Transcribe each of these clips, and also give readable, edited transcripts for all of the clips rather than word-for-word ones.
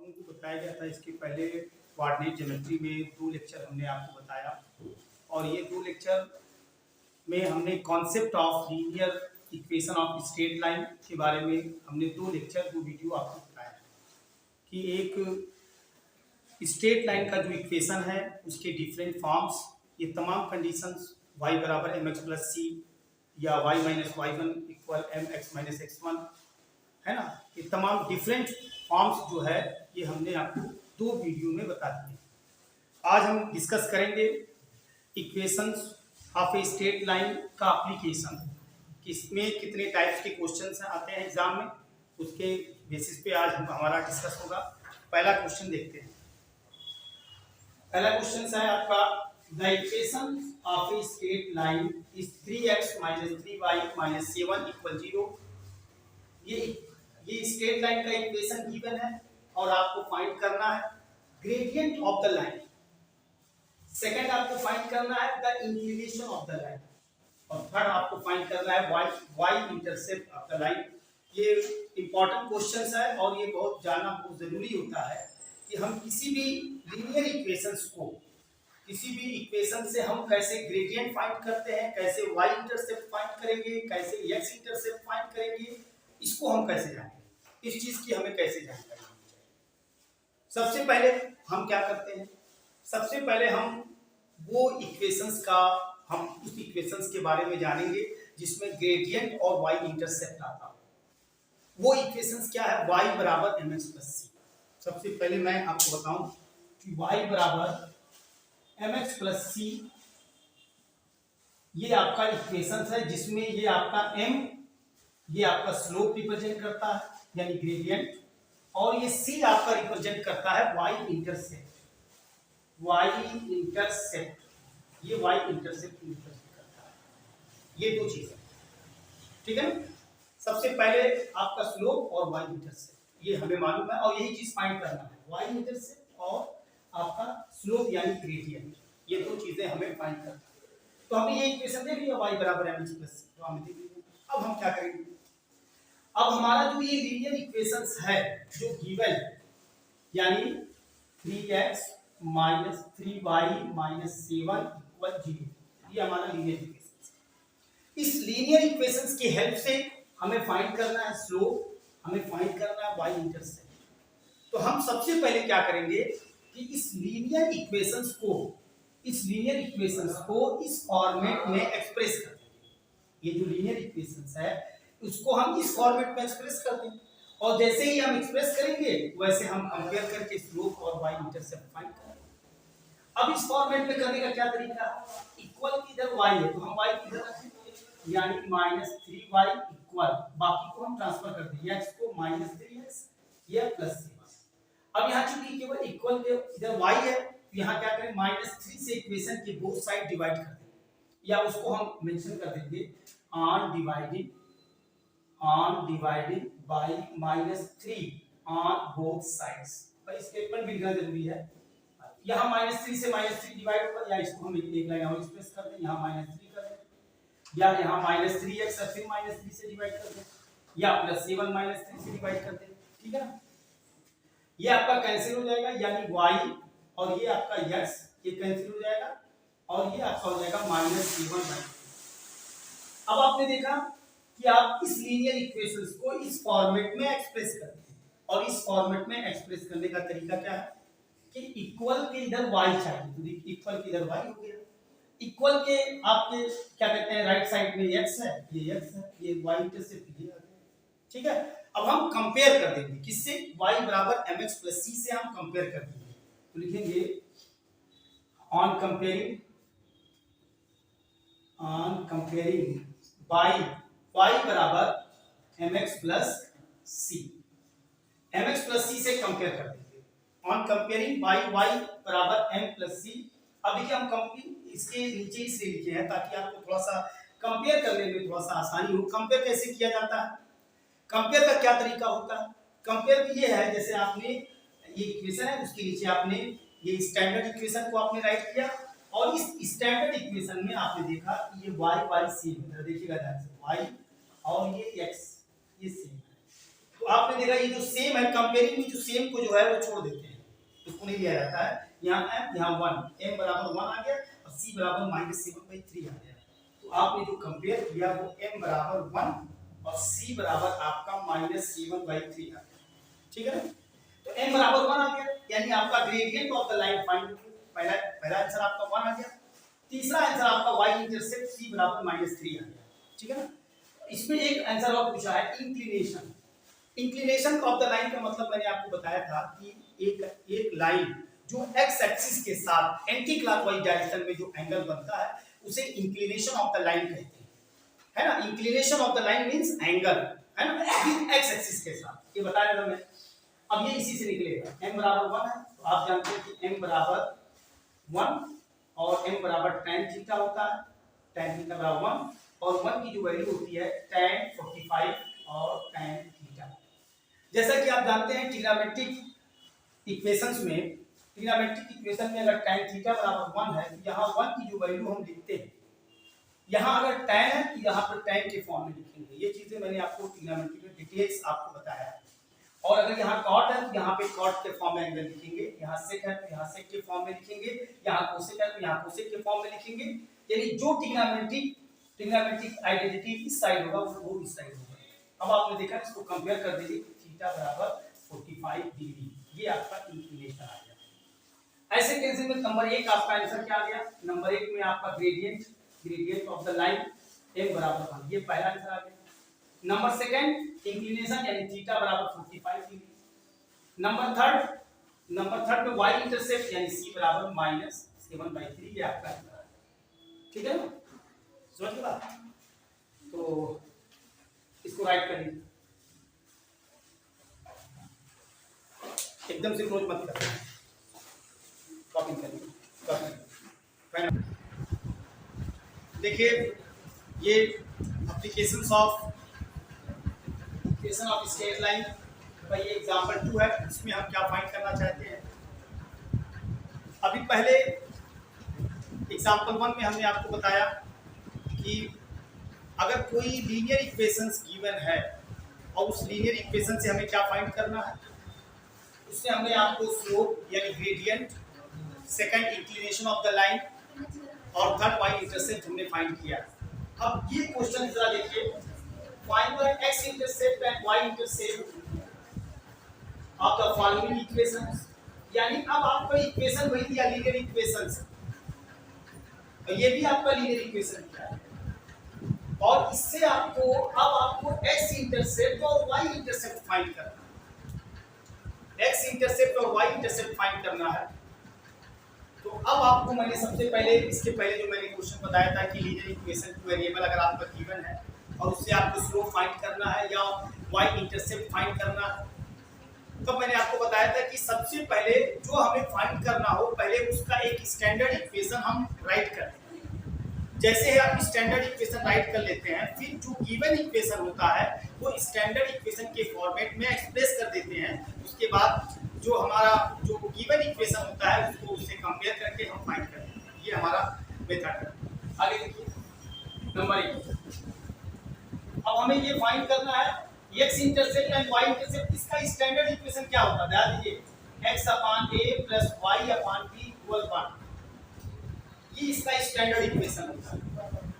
उनको बताया गया था। इसके पहले कोऑर्डिनेट ज्योमेट्री में 2 लेक्चर हमने आपको बताया और ये 2 लेक्चर में हमने concept of linear equation of straight line के बारे में हमने 2 लेक्चर 2 वीडियो आपको बताया कि एक स्ट्रेट लाइन का जो इक्वेशन है उसके डिफरेंट फॉर्म्स, ये तमाम कंडीशंस y बराबर mx प्लस सी या y minus y one equal m x minus x one है ना, ये तमाम डिफरेंट फॉर्म्स जो है ये हमने आपको 2 वीडियो में बता दिए। आज हम डिस्कस करेंगे equations of a straight line का एप्लीकेशन, किसमें कितने टाइप्स के क्वेश्चंस आते हैं एग्जाम में, उसके बेसिस पे आज हमारा डिस्कस होगा। पहला क्वेश्चन देखते हैं। पहला क्वेश्चन है आपका the equation of a straight line is 3x minus 3y minus 7 equal 0। ये स्ट्रेट लाइन का इक्वेशन गिवन है और आपको फाइंड करना है gradient of the line. Second आपको फाइंड करना है the inclination of the line और थर्ड आपको फाइंड करना है y intercept of the line. ये इंपॉर्टेंट क्वेश्चंस है और ये बहुत जानना बहुत जरूरी होता है कि हम किसी भी लीनियर इक्वेशंस को, किसी भी इक्वेशन से हम कैसे ग्रेडियंट फाइंड करते हैं, कैसे y इंटरसेप्ट फाइंड करेंगे, कैसे x इंटरसेप्ट फाइंड करेंगे, इसको हम कैसे जानेंगे, इस चीज की हमें कैसे जानकारी होनी चाहिए। सबसे पहले हम क्या करते हैं, सबसे पहले हम वो इक्वेशंस का, हम उस इक्वेशंस के बारे में जानेंगे जिसमें ग्रेडियंट और y इंटरसेप्ट आता हो। वो इक्वेशंस क्या है, y बराबर mx प्लस सी। सबसे पहले मैं आपको बताऊं कि y बराबर mx प्लस सी ये आपका इक्वेशन है जिसमें ये आपका m ये आपका स्लोप रिप्रेजेंट करता है यानी ग्रेडियंट, और ये c आपका रिप्रेजेंट करता है y इंटरसेप्ट। y इंटरसेप्ट ये y इंटरसेप्ट रिप्रेजेंट करता है, ये दो चीजें, ठीक है ना। सबसे पहले आपका स्लोप और y इंटरसेप्ट ये हमें मालूम है और यही चीज फाइंड करना है, y इंटरसेप्ट और आपका स्लोप यानी ग्रेडियंट, ये दो चीजें हमें फाइंड करना है। तो हमने ये इक्वेशन देख लिया y बराबर mx प्लस सी, तो हमने देख लिया। अब हम क्या करेंगे, अब हमारा जो ये लीनियर इक्वेशंस है जो गिवन है यानी 3x minus 3y minus 7 equal 0, ये हमारा लीनियर इक्वेशंस है। इस लीनियर इक्वेशंस की हेल्प से हमें फाइंड करना है स्लोप, हमें फाइंड करना है y इंटरसेप्ट। तो हम सबसे पहले क्या करेंगे कि इस लीनियर इक्वेशंस को इस फॉर्मेट में एक्सप्रेस कर देंगे। ये जो लीनियर इक्वेशंस है उसको हम इस फॉर्मेट में एक्सप्रेस कर देंगे और जैसे ही हम एक्सप्रेस करेंगे वैसे हम कंपेयर करके स्लोप और y इंटरसेप्ट फाइंड करेंगे। अब इस फॉर्मेट में करने का क्या तरीका है, इक्वल की इधर y है तो हम y इधर रखेंगे यानी माइनस 3y इक्वल, बाकी को हम ट्रांसफर कर देंगे, x को माइनस 3x या प्लस 3y। अब यहाँ चूंकि केवल इक्वल के इधर y है तो यहाँ क्या करें, माइनस 3 से इक्वेशन के बोथ साइड डिवाइड कर देंगे या उसको हम मेंशन कर देंगे on dividing by minus 3 on both sides. पर स्टेटमेंट भी लिखना जरूरी है, यहाँ माइनस 3 से माइनस 3 डिवाइड होगा या इसको हम एक लाइन और एक्सप्रेस कर दें, यहाँ माइनस 3 कर दें या यहाँ माइनस 3x फिर माइनस 3 से डिवाइड कर दें या प्लस 7 माइनस 3 से डिवाइड कर दें, ठीक है ना। ये आपका कैंसिल हो जाएगा यानी y और ये आपका x ये कैंसिल हो जाएगा और ये आपका हो जाएगा माइनस 7/3। अब आपने देखा कि आप इस लीनियर इक्वेशंस को इस फॉर्मेट में एक्सप्रेस करते हैं और इस फॉर्मेट में एक्सप्रेस करने का तरीका क्या है कि इक्वल के इधर y चाहिए, तो इक्वल के इधर y हो गया, इक्वल के आपके क्या कहते हैं राइट साइड में x है, ये x है, ये y इंटरसेप्ट ये आ गया, ठीक है। अब हम कंपेयर कर देंगे किससे, y बराबर mx प्लस c से हम कंपेयर कर देंगे, तो लिखेंगे ऑन कंपेयरिंग y बराबर mx plus c, mx plus c से कंपेयर कर देंगे ऑन कंपेयरिंग y बराबर m प्लस c। अब देखिए हम इसके नीचे इसलिए लिखे हैं ताकि आपको थोड़ा सा कंपेयर करने में थोड़ा सा आसानी हो। कंपेयर कैसे किया जाता है, कंपेयर का क्या तरीका होता है, कंपेयर ये है जैसे आपने ये इक्वेशन है उसके नीचे आपने ये स्टैंडर्ड इक्वेशन को आपने राइट किया और इस स्टैंडर्ड इक्वेशन में आपने देखा कि ये y सेम है, देखिएगा ध्यान से y और ये x ये सेम है, तो आपने देखा ये जो सेम है, कंपेयरिंग में जो सेम को जो है वो छोड़ देते हैं, इसको नहीं लिया जाता है। यहाँ m यहाँ 1, m बराबर 1 आ गया और c बराबर -7/3 आ गया। तो आपने जो कंपेयर किया वो m बराबर 1 और c बराबर आपका -7/3 आ गया, ठीक है ना। तो m बराबर 1 आ गया, यानी आपका gradient of the line find. पहला आंसर आपका 1 आ गया। तीसरा आंसर आपका y इंटरसेप्ट c बराबर -3 आ गया, ठीक है ना। इसमें एक आंसर और पूछा है inclination. Inclination of the line का मतलब मैंने आपको बताया था कि एक लाइन जो x एक्सिस के साथ एंटी क्लॉकवाइज डायरेक्शन में जो एंगल बनता है उसे इंक्लिनेशन ऑफ द लाइन कहते हैं, है ना। Inclination of the line means angle, है ना, x एक्सिस के साथ, ये बताया था मैं। अब ये इसी से निकलेगा, m बराबर 1 है तो आप जानते हैं कि m बराबर 1 और m बराबर tan थीटा होता है, tan थीटा बराबर 1 और 1 की जो वैल्यू होती है tan 45 और tan थीटा। जैसा कि आप जानते हैं ट्रिग्नोमेट्रिक इक्वेशंस में, ट्रिग्नोमेट्रिक इक्वेशन में अगर tan थीटा बराबर 1 है तो यहाँ 1 की जो वैल्यू हम लिखते हैं, यहाँ अगर tan है तो यहाँ पर tan के फॉर्म में लिखेंगे। ये चीजें मैंने आपको ट्रिग्नोमेट्री में डिटेल्स आपको बताया है। और अगर यहाँ cot है तो यहाँ पे cot के फॉर्म में एंगल लिखेंगे, यहाँ sec है तो यहाँ sec के फॉर्म में लिखेंगे, यहाँ cosec है तो यहाँ cosec के फॉर्म में लिखेंगे। यानी जो ट्रिग्नोमेट्रिक आइडेंटिटी इस साइड होगा वो इस साइड होगा। अब आपने देखा, इसको कंपेयर कर दीजिए, थीटा बराबर 45 डिग्री, ये आपका इंक्लिनेशन आ गया। ऐसे केस में नंबर 1 आपका आंसर क्या आ गया? नंबर 1 में आपका gradient of the line m बराबर 1, ये पहला आंसर आ गया। नंबर सेकंड इंक्लिनेशन यानी थीटा बराबर 45 डिग्री। नंबर थर्ड में y इंटरसेप्ट यानी c बराबर -7/3, ये आपका आंसर है, ठीक है ना। समझ गए बात? तो इसको राइट करिए, एकदम से क्लोज मत करिए, कॉपी करिए। देखिए ये एप्लीकेशंस ऑफ स्ट्रेट लाइन का ये एग्जांपल 2 है, इसमें हम क्या फाइंड करना चाहते हैं। अभी पहले एग्जांपल 1 में हमने आपको बताया कि अगर कोई लीनियर इक्वेशंस गिवन है और उस लीनियर इक्वेशन से हमें क्या फाइंड करना है, उससे हमने आपको स्लोप यानी gradient, second inclination of the line और थर्ड y इंटरसेप्ट हमने फाइंड किया। अब ये क्वेश्चन जरा देखिए, find the x intercept and y intercept of the following equations. यानी अब आपका इक्वेशन वही दिया, लीनियर इक्वेशंस, और ये भी आपका लीनियर इक्वेशन क्या है, और इससे आपको x इंटरसेप्ट और y इंटरसेप्ट फाइंड करना है। x इंटरसेप्ट और y इंटरसेप्ट फाइंड करना है। तो अब आपको मैंने सबसे पहले, इसके पहले जो मैंने क्वेश्चन बताया था कि लीनियर इक्वेशन टू वेरिएबल अगर आपका गिवन है और उससे आपको स्लोप फाइंड करना है या y इंटरसेप्ट फाइंड करना है, तो मैंने आपको बताया था कि सबसे पहले जो हमें फाइंड करना हो, पहले उसका एक स्टैंडर्ड इक्वेशन हम राइट करते हैं। जैसे ही आप स्टैंडर्ड इक्वेशन राइट कर लेते हैं, फिर जो गिवन इक्वेशन होता है वो स्टैंडर्ड इक्वेशन के फॉर्मेट में एक्सप्रेस कर देते हैं। उसके बाद जो हमारा जो गिवन इक्वेशन होता है उसको उससे कंपेयर करके हम फाइंड करते हैं। ये हमारा मेथड है। आगे देखिए नंबर 1, अब हमें ये फाइंड करना है x intercept and y intercept. इसका स्टैंडर्ड इक्वेशन क्या होता है, ध्यान दीजिए, x/a + y/b = 1, ये इसका स्टैंडर्ड इक्वेशन होता है।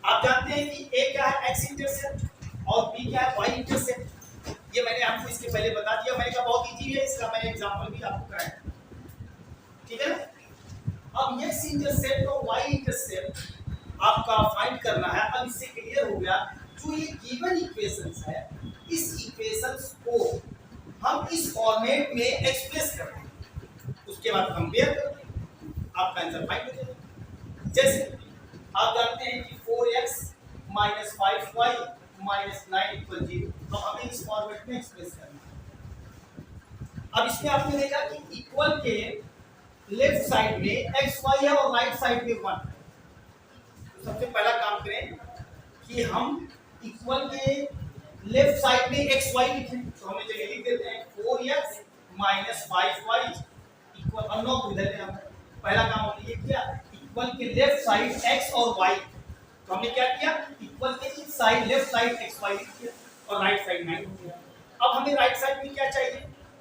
आप जानते हैं कि a क्या है, x इंटरसेप्ट, और b क्या है, y इंटरसेप्ट। ये मैंने आपको इसके पहले बता दिया, मैंने कहा बहुत इजी है, इसका मैंने एग्जांपल भी आपको कराया, ठीक है ना। अब x इंटरसेप्ट और y इंटरसेप्ट आपका फाइंड करना है। अब इससे क्लियर हो गया, जो ये गिवन इक्वेशंस है, इस इक्वेशंस को हम इस फॉर्मेट में एक्सप्रेस करते हैं, उसके बाद कंपेयर करते हैं, आपका आंसर फाइंड हो जाएगा। जैसे आप जानते हैं कि 4x - 5y - 9 = 0, तो हमें इस फॉर्मेट में एक्सप्रेस करना है। अब इसमें आपने देखा कि इक्वल के लेफ्ट साइड में xy है और राइट साइड में 1 है। तो सबसे पहला काम करें कि हम इक्वल के लेफ्ट साइड में xy लिखें, तो हमें चलिए लिख देते हैं 4x - 5y इक्वल, हम लोग इधर ले आते हैं। पहला काम हमने ये किया, इक्वल के लेफ्ट साइड x और y, तो हमने क्या किया, इक्वल के इस साइड लेफ्ट साइड xy लिख दिया और राइट साइड 9 हो गया। अब हमें राइट साइड में क्या चाहिए,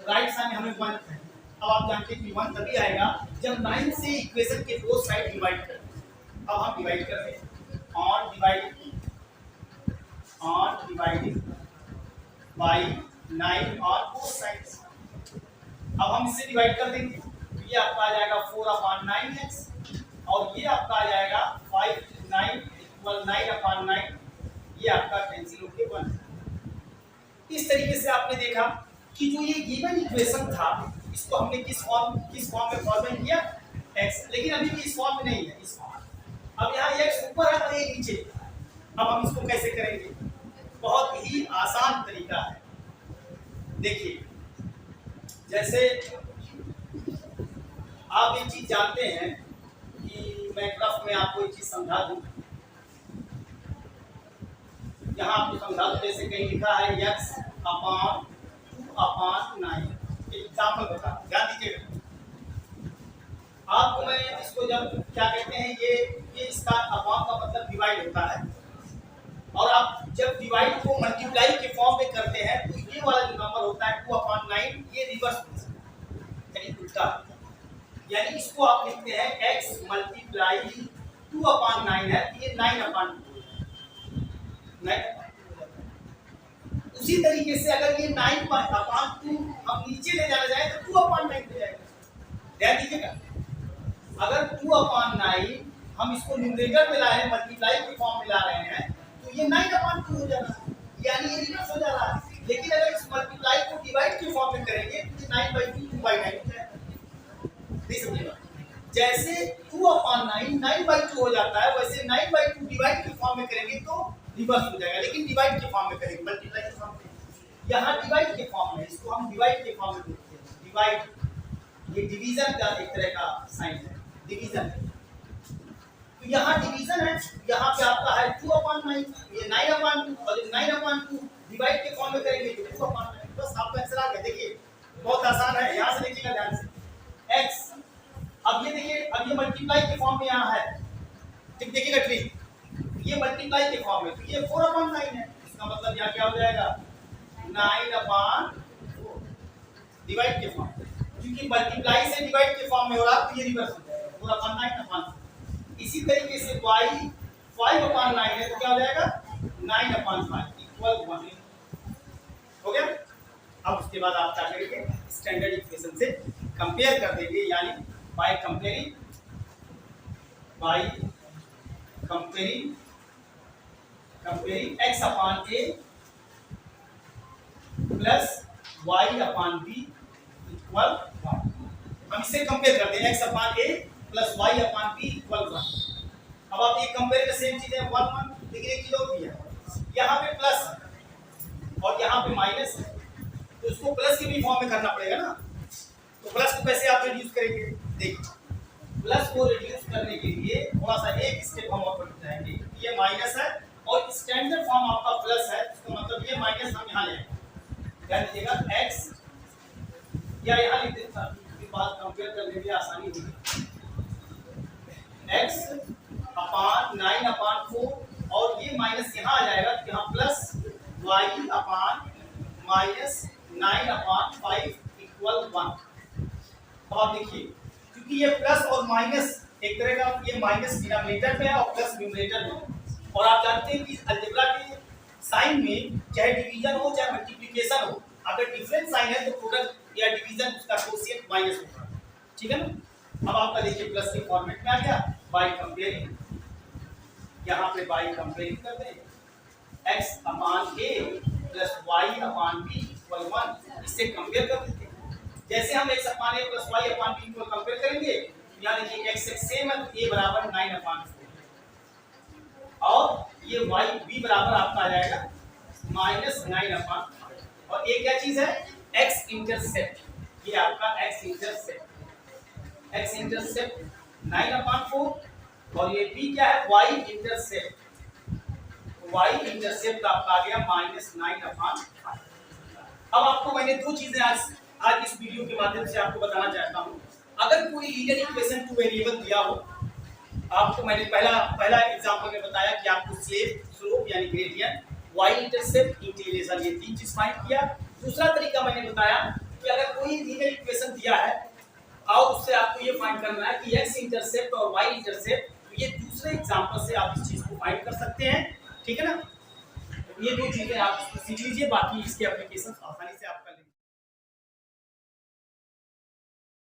राइट साइड में हमें 1 है। अब आप जानते हैं कि 1 तभी आएगा जब 9 से इक्वेशन के दो साइड डिवाइड करें। अब हम डिवाइड करते हैं ऑन डिवाइडिंग बाई 9 और बोथ साइड्स। अब हम इसे डिवाइड कर देंगे तो ये आपका आ जाएगा 4/9x और ये आपका आ जाएगा 5 9 इक्वल 9/9, ये आपका कैंसिल होके 1। इस तरीके से आपने देखा कि जो ये गिवन इक्वेशन था इसको हमने किस फॉर्म में फॉर्मेट किया, x, लेकिन अभी भी इस फॉर्म में नहीं है, इस फॉर्म। अब यहाँ x ऊपर है और ये नीचे। अब हम इसको कैसे करेंगे, बहुत ही आसान तरीका है। देखिए जैसे आप एक चीज जानते हैं कि मैं ग्राफ में आपको एक चीज समझा दूं, यहाँ आपको समझा दूं, जैसे कहीं लिखा है x/2/9। एग्जाम्पल बता, ध्यान दीजिएगा। आपको मैं इसको जब क्या कहते हैं, ये इसका अपॉन का मतलब डिवाइड होता है, और आप जब डिवाइड को मल्टीप्लाई के फॉर्म में करते हैं तो ये वाला जो नंबर होता है 2/9, ये रिवर्स यानी उल्टा, यानी इसको आप लिखते हैं x मल्टीप्लाई 2/9 है, ये 9/2। उसी तरीके से अगर ये 9/2 हम नीचे ले जाना जाए तो 2/9 हो जाएगा। ध्यान दीजिएगा, अगर 2/9 हम इसको न्यूमरेटर में ला रहे हैं, मल्टीप्लाई के फॉर्म में ला रहे हैं, तो ये 9/2 हो जाना है, यानी ये रिवर्स हो जा रहा है। लेकिन अगर इस मल्टीप्लाई को डिवाइड के फॉर्म में करेंगे तो 9/2 2/9 हो जाएगा। नहीं समझेगा, जैसे 2/9 9/2 हो जाता है, वैसे 9/2 डिवाइड के फॉर्म में करेंगे तो रिवर्स हो जाएगा, लेकिन डिवाइड के फॉर्म में करेंगे, मल्टीप्लाई के फॉर्म में। यहाँ डिवाइड के फॉर्म में, इसको हम डिवाइड के फॉर्म में देखते हैं। डिवाइड ये डिवीजन का एक तरह का साइन है, डिवीजन। तो यहाँ डिवीजन है, यहाँ पे आपका है 2/9, ये 9/2, और 9/2 डिवाइड के फॉर्म में करेंगे तो 2/9। बस आपका आंसर आ गया। देखिए बहुत आसान है, यहाँ से देखिएगा ध्यान से। x, अब ये देखिए, अब ये मल्टीप्लाई के फॉर्म में यहाँ है, ठीक, देखिएगा ट्रिक, ये मल्टीप्लाई के फॉर्म में, तो ये 4/9 है, इसका मतलब यहाँ क्या हो जाएगा 9/4 डिवाइड के फॉर्म में, क्योंकि मल्टीप्लाई से डिवाइड के फॉर्म में हो रहा तो ये रिवर्स हो जाएगा 4/9/4। इसी तरीके से y 5/9 है तो क्या हो जाएगा 9/5 इक्वल 1 हो गया। अब उसके बाद आप क्या करेंगे, स्टैंडर्ड इक्वेशन से कंपेयर कर देंगे, यानी by comparing x/a plus y/b equal 1। हम इसे कंपेयर करते हैं, x/a प्लस y/b इक्वल 1। अब आप ये कंपेयर का सेम चीज है 1 1, लेकिन एक चीज और भी है, यहाँ पे प्लस और यहाँ पे माइनस है, तो इसको प्लस के भी फॉर्म में करना पड़ेगा ना। तो प्लस को कैसे आप रिड्यूस करेंगे, देखिए प्लस को रिड्यूस करने के लिए थोड़ा सा एक स्टेप हम और बढ़ जाएंगे। ये माइनस है और स्टैंडर्ड फॉर्म आपका प्लस है, इसका मतलब ये माइनस हम यहाँ ले आएंगे। ध्यान दीजिएगा, x या यहाँ लिख देता हूं, फिर बात कंपेयर करने में आसानी होगी। x/9/4 और ये माइनस यहाँ आ जाएगा, तो यहाँ प्लस y/-9/5 इक्वल 1। अब आप देखिए, क्योंकि ये प्लस और माइनस एक तरह का, ये माइनस डिनोमिनेटर में है और प्लस न्यूमरेटर में, और आप जानते हैं कि अलजेब्रा के साइन में चाहे डिवीजन हो चाहे मल्टीप्लिकेशन हो, अगर डिफरेंट साइन है तो प्रोडक्ट या डिवीजन उसका कोशिएंट माइनस होगा, ठीक है ना। अब आपका देखिए प्लस के फॉर्मेट में आ गया, बाय कंपेयरिंग, यहाँ पे बाय कंपेयरिंग कर दें x/a प्लस y/b इक्वल 1, इससे कंपेयर कर देते हैं। जैसे हम x/a plus y/b equal compare करेंगे, यहाँ देखिए x सेम है, तो a बराबर 9/4 और ये y/b बराबर आपका आ जाएगा -9/5, और ये क्या चीज है, x इंटरसेप्ट, ये आपका x इंटरसेप्ट 9/4, और ये b क्या है, y इंटरसेप्ट आपका आ गया -9/5। अब आपको मैंने दो चीजें आज इस वीडियो के माध्यम से आपको बताना चाहता हूं। अगर कोई लीनियर इक्वेशन टू वेरिएबल दिया हो, आपको मैंने पहला एग्जांपल में बताया कि आपको स्लोप यानी ग्रेडियंट, y इंटरसेप्ट, इंटीग्रेशन, ये तीन चीज फाइंड किया। दूसरा तरीका मैंने बताया कि अगर कोई लीनियर इक्वेशन दिया है और उससे आपको ये फाइंड करना है कि x इंटरसेप्ट और y इंटरसेप्ट, तो ये दूसरे एग्जांपल से आप इस चीज को फाइंड कर सकते हैं। ठीक है ना, ये दो चीजें आप सीख लीजिए, बाकी इसके एप्लीकेशन आसानी से आप